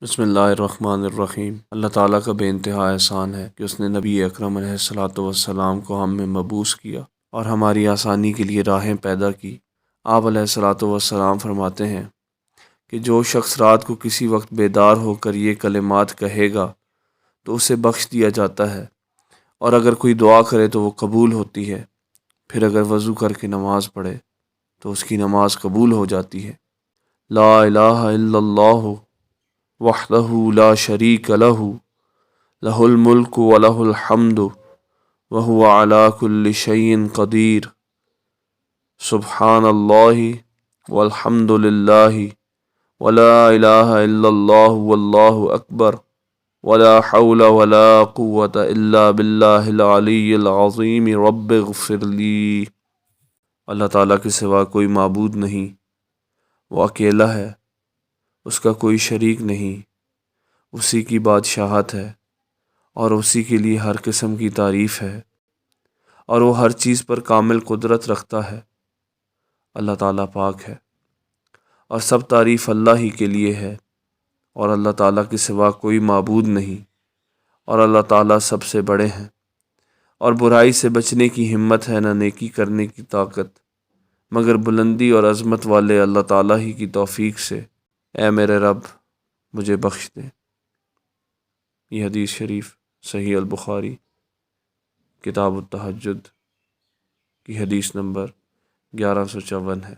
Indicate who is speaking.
Speaker 1: بسم اللہ الرحمن الرحیم۔ اللہ تعالیٰ کا بے انتہا احسان ہے کہ اس نے نبی اکرم علیہ الصلاۃ والسلام کو ہم میں مبعوث کیا اور ہماری آسانی کے لیے راہیں پیدا کی۔ آپ علیہ الصلاۃ والسلام فرماتے ہیں کہ جو شخص رات کو کسی وقت بیدار ہو کر یہ کلمات کہے گا تو اسے بخش دیا جاتا ہے، اور اگر کوئی دعا کرے تو وہ قبول ہوتی ہے، پھر اگر وضو کر کے نماز پڑھے تو اس کی نماز قبول ہو جاتی ہے۔ لا الہ الا اللہ وحدہ لا شریک لہ لہ الملک ولہ الحمد وہو علی کل شیء قدیر، سبحان اللہ والحمد للہ ولا الہ الا اللہ واللہ اکبر ولا حول ولا قوة الا باللہ العلی العظیم رب اغفر لی۔ اللہ تعالیٰ کے سوا کوئی معبود نہیں، وہ اکیلا ہے، اس کا کوئی شریک نہیں، اسی کی بادشاہت ہے اور اسی کے لیے ہر قسم کی تعریف ہے، اور وہ ہر چیز پر کامل قدرت رکھتا ہے۔ اللہ تعالیٰ پاک ہے اور سب تعریف اللہ ہی کے لیے ہے، اور اللہ تعالیٰ کے سوا کوئی معبود نہیں، اور اللہ تعالیٰ سب سے بڑے ہیں، اور برائی سے بچنے کی ہمت ہے نہ نیکی کرنے کی طاقت، مگر بلندی اور عظمت والے اللہ تعالیٰ ہی کی توفیق سے۔ اے میرے رب مجھے بخش دے۔ یہ حدیث شریف صحیح البخاری کتاب التہجد کی حدیث نمبر 1154 ہے۔